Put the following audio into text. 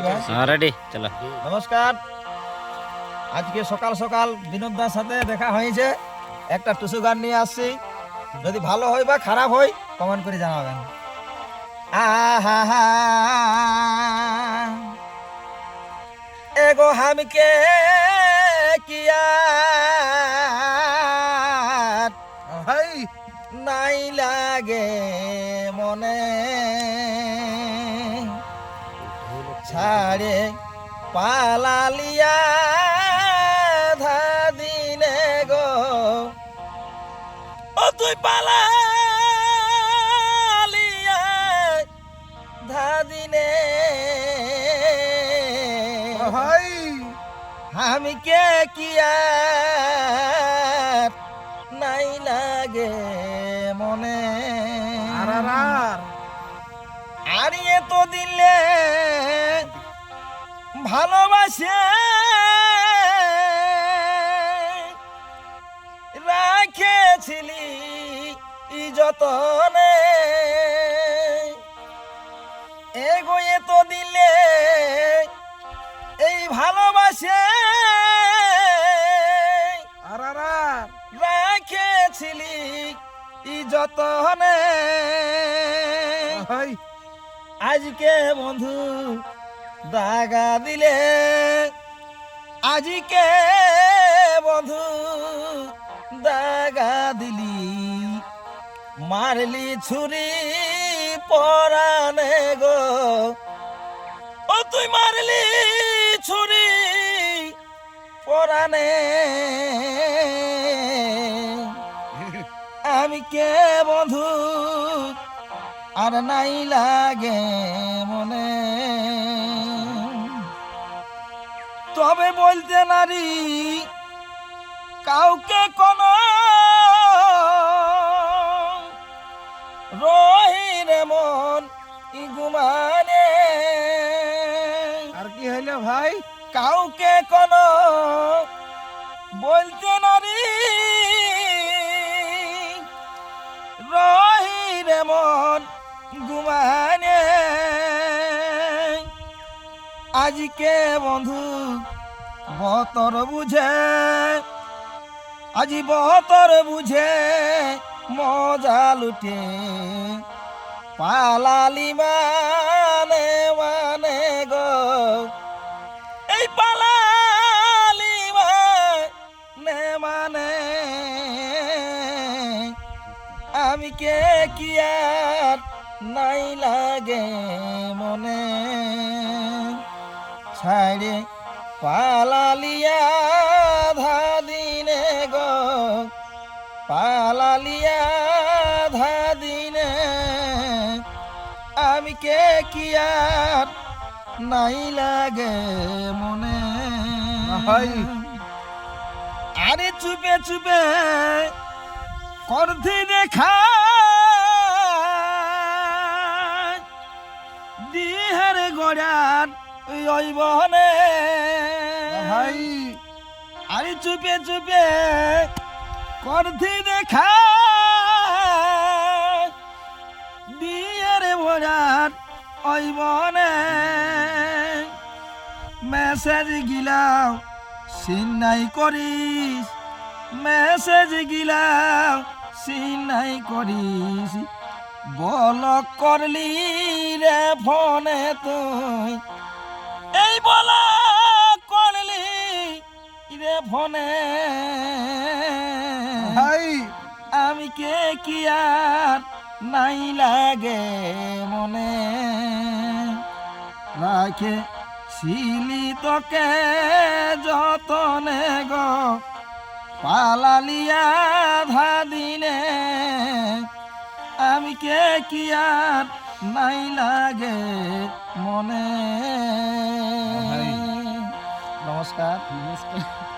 ভাই? রেডি চলো। নমস্কার। আজকে সকাল সকাল বিনোদদার সাথে দেখা হয়েছে, একটা টুসু গান নিয়ে আসছি। যদি ভালো হয় বা খারাপ হয় কমেন্ট করে জানাবেন। আহা এগো হামকে কিয়া ভাই নাই লাগে মনে ছাড়ে পালালিয়া ধাদিনে গো ও তুই পালালিয়া ধাদিনে ভাই আমি কে কিয়া নাই লাগে মনে আর তো দিলে ভালোবাসে রাখেছিলি যতনে এগোয়ে তো দিলে এই ভালোবাসে রাখেছিলি যতনে আজকে বন্ধু দাগা দিলে আজকে বন্ধু দাগা দিলি মারলি ছুরি পরানে গো ও তুই মারলি ছুরি পরানে আমি কে বন্ধু আর নাই লাগে মনে তবে বলতে নারী কাউকে কোন রহিরে মন গুমানে আর কি হইলো ভাই কাউকে কোন বলতে নারী রহিরে মন গুমানে আজকে বন্ধু বতর বুঝে আজি বতর বুঝে মজা লুটে পালালি মানে মানে গো এই পালালি মানে মানে আমি কে কি আর নাই লাগে মনে ছাড়ে পালালিয়া ধাদিনে গো পালালিয়া ধাদিনে আমি কে কি আর নাই লাগে মনে আরে চুপে চুপে করতে দেখা দিহার গড়ার ওই বহনে ভাই আরে চুপে চুপে করতে দেখা দিহার গড়ার ওই বহনে মেসেজ গিলাও সিনাই করিস মেসেজ গিলাও সিনাই করিস বল করলি রে ফোনে তুই এই বলা করলি রে ফোনে আমি কে কি আর নাই লাগে মনে রাখে ছিলি তোকে যতনে গো পালালিয়া ধাদিনে আমি কে কি আর নাই লাগে মনে নমস্কার।